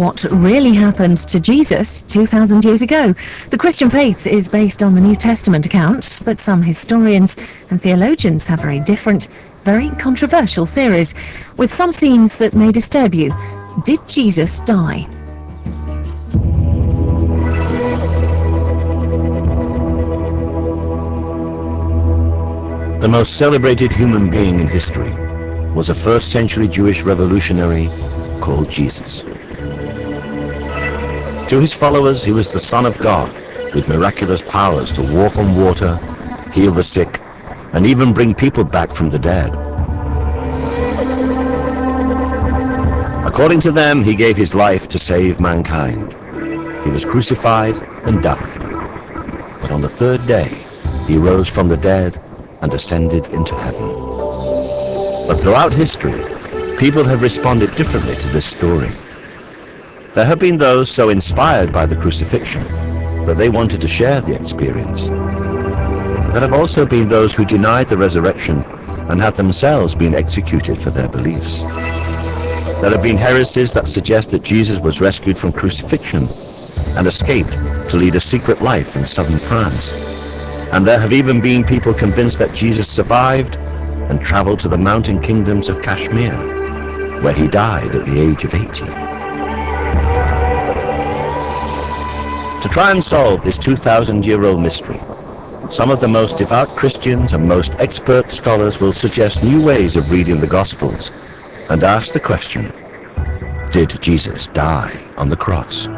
what really happened to Jesus 2,000 years ago. The Christian faith is based on the New Testament account, but some historians and theologians have very different, very controversial theories, with some scenes that may disturb you. Did Jesus die? The most celebrated human being in history was a first-century Jewish revolutionary called Jesus. To his followers, he was the Son of God, with miraculous powers to walk on water, heal the sick, and even bring people back from the dead. According to them, he gave his life to save mankind. He was crucified and died. But on the third day, he rose from the dead and ascended into heaven. But throughout history, people have responded differently to this story. There have been those so inspired by the crucifixion that they wanted to share the experience. There have also been those who denied the resurrection and have themselves been executed for their beliefs. There have been heresies that suggest that Jesus was rescued from crucifixion and escaped to lead a secret life in southern France. And there have even been people convinced that Jesus survived and traveled to the mountain kingdoms of Kashmir, where he died at the age of 80. To try and solve this 2,000-year-old mystery, some of the most devout Christians and most expert scholars will suggest new ways of reading the Gospels and ask the question, did Jesus die on the cross?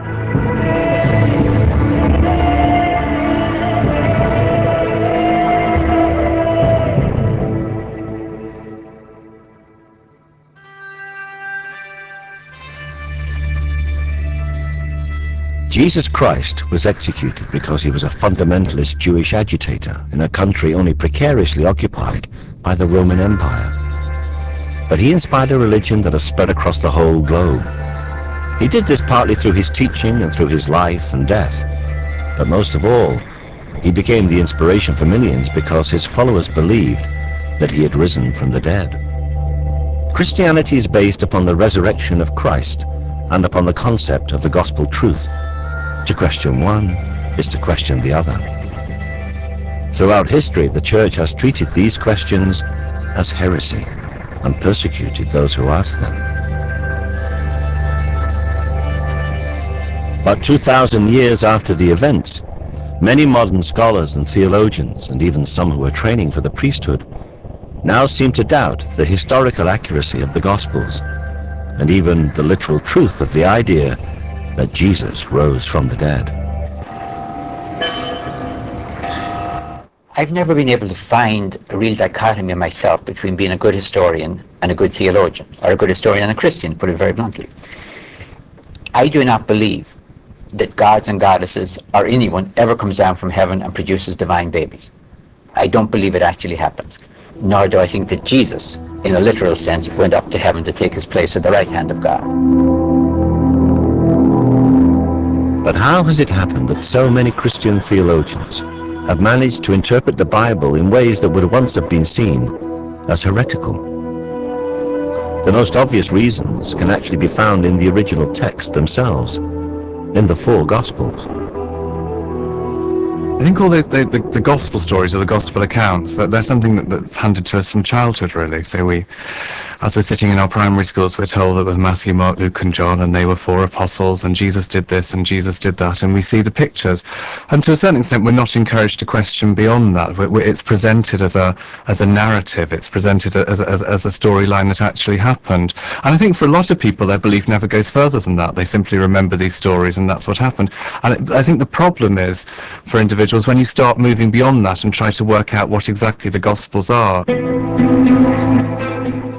Jesus Christ was executed because he was a fundamentalist Jewish agitator in a country only precariously occupied by the Roman Empire. But he inspired a religion that has spread across the whole globe. He did this partly through his teaching and through his life and death. But most of all, he became the inspiration for millions because his followers believed that he had risen from the dead. Christianity is based upon the resurrection of Christ and upon the concept of the gospel truth. To question one is to question the other. Throughout history, the Church has treated these questions as heresy and persecuted those who asked them. But 2,000 years after the events, many modern scholars and theologians, and even some who are training for the priesthood, now seem to doubt the historical accuracy of the Gospels, and even the literal truth of the idea that Jesus rose from the dead. I've never been able to find a real dichotomy in myself between being a good historian and a good theologian, or a good historian and a Christian, to put it very bluntly. I do not believe that gods and goddesses or anyone ever comes down from heaven and produces divine babies. I don't believe it actually happens. Nor do I think that Jesus, in a literal sense, went up to heaven to take his place at the right hand of God. But how has it happened that so many Christian theologians have managed to interpret the Bible in ways that would once have been seen as heretical? The most obvious reasons can actually be found in the original text themselves, in the four Gospels. I think all the gospel stories or the gospel accounts, that they're something that's handed to us from childhood, really. So as we're sitting in our primary schools, we're told that with Matthew, Mark, Luke and John, and they were four apostles, and Jesus did this and Jesus did that, and we see the pictures. And to a certain extent, we're not encouraged to question beyond that. It's presented as a narrative. It's presented as a storyline that actually happened. And I think for a lot of people, their belief never goes further than that. They simply remember these stories, and that's what happened. And I think the problem is, for individuals, when you start moving beyond that and try to work out what exactly the Gospels are.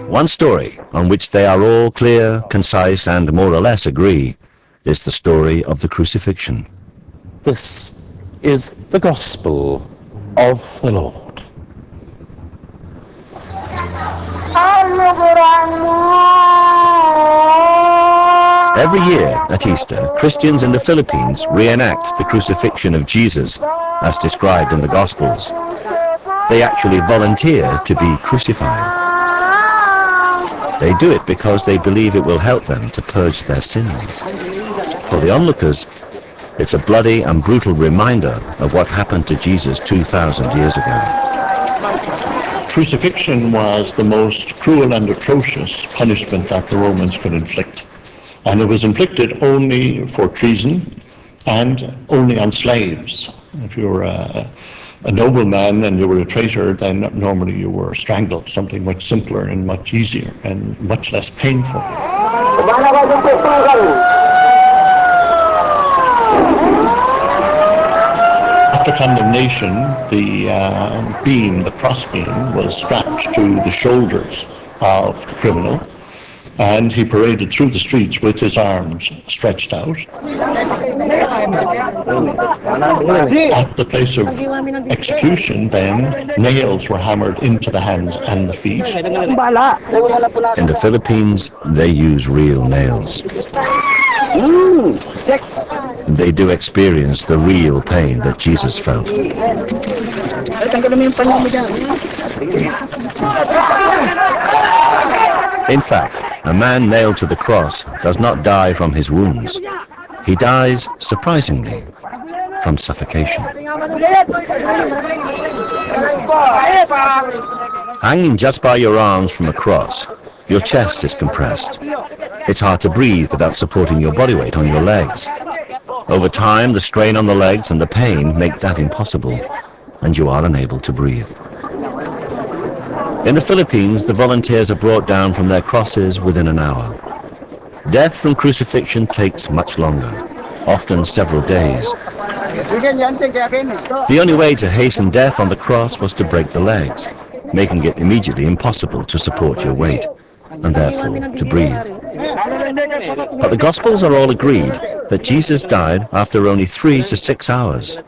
One story on which they are all clear, concise, and more or less agree is the story of the crucifixion. This is the Gospel of the Lord. Every year at Easter, Christians in the Philippines reenact the crucifixion of Jesus as described in the Gospels. They actually volunteer to be crucified. They do it because they believe it will help them to purge their sins. For the onlookers, it's a bloody and brutal reminder of what happened to Jesus 2,000 years ago. Crucifixion was the most cruel and atrocious punishment that the Romans could inflict. And it was inflicted only for treason and only on slaves. If you were a nobleman and you were a traitor, then normally you were strangled, something much simpler and much easier and much less painful. After condemnation, the cross beam, was strapped to the shoulders of the criminal, and he paraded through the streets with his arms stretched out. At the place of execution, then, nails were hammered into the hands and the feet. In the Philippines, they use real nails. They do experience the real pain that Jesus felt. In fact, a man nailed to the cross does not die from his wounds. He dies, surprisingly, from suffocation. Hanging just by your arms from a cross, your chest is compressed. It's hard to breathe without supporting your body weight on your legs. Over time, the strain on the legs and the pain make that impossible, and you are unable to breathe. In the Philippines, the volunteers are brought down from their crosses within an hour. Death from crucifixion takes much longer, often several days. The only way to hasten death on the cross was to break the legs, making it immediately impossible to support your weight, and therefore to breathe. But the Gospels are all agreed that Jesus died after only 3 to 6 hours.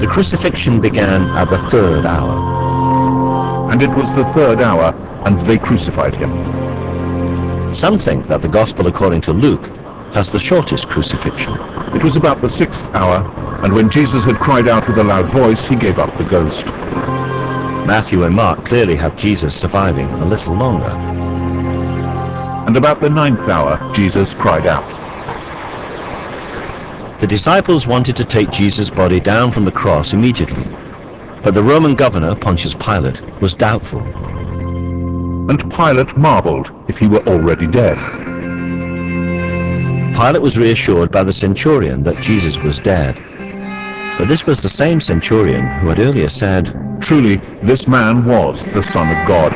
The crucifixion began at the 3rd hour. And it was the 3rd hour, and they crucified him. Some think that the Gospel according to Luke has the shortest crucifixion. It was about the 6th hour, and when Jesus had cried out with a loud voice, he gave up the ghost. Matthew and Mark clearly have Jesus surviving a little longer. And about the 9th hour, Jesus cried out. The disciples wanted to take Jesus' body down from the cross immediately, but the Roman governor, Pontius Pilate, was doubtful. And Pilate marveled if he were already dead. Pilate was reassured by the centurion that Jesus was dead. But this was the same centurion who had earlier said, "Truly, this man was the Son of God."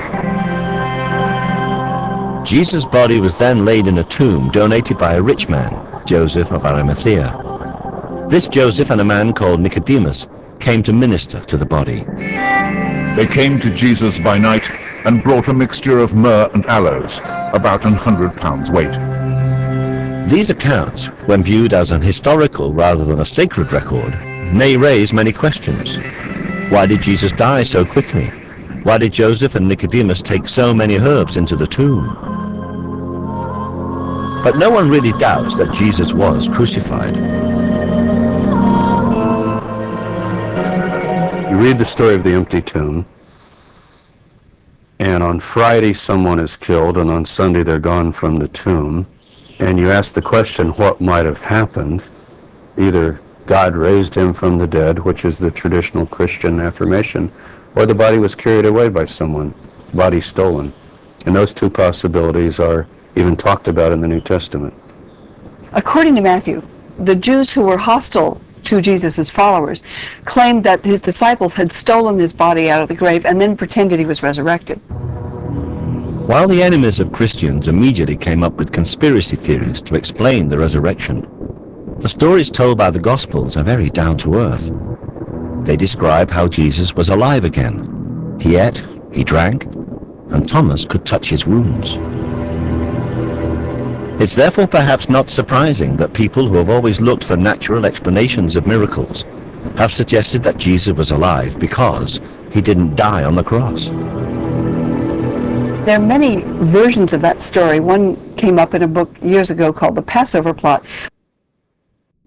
Jesus' body was then laid in a tomb donated by a rich man, Joseph of Arimathea. This Joseph and a man called Nicodemus came to minister to the body. They came to Jesus by night and brought a mixture of myrrh and aloes, about 100 pounds weight. These accounts, when viewed as an historical rather than a sacred record, may raise many questions. Why did Jesus die so quickly? Why did Joseph and Nicodemus take so many herbs into the tomb? But no one really doubts that Jesus was crucified. You read the story of the empty tomb, and on Friday someone is killed, and on Sunday they're gone from the tomb, and you ask the question, what might have happened? Either God raised him from the dead, which is the traditional Christian affirmation, or the body was carried away by someone, body stolen. And those two possibilities are even talked about in the New Testament. According to Matthew, the Jews who were hostile to Jesus' followers claimed that his disciples had stolen his body out of the grave and then pretended he was resurrected. While the enemies of Christians immediately came up with conspiracy theories to explain the resurrection, the stories told by the Gospels are very down-to-earth. They describe how Jesus was alive again. He ate, he drank, and Thomas could touch his wounds. It's therefore perhaps not surprising that people who have always looked for natural explanations of miracles have suggested that Jesus was alive because he didn't die on the cross. There are many versions of that story. One came up in a book years ago called The Passover Plot,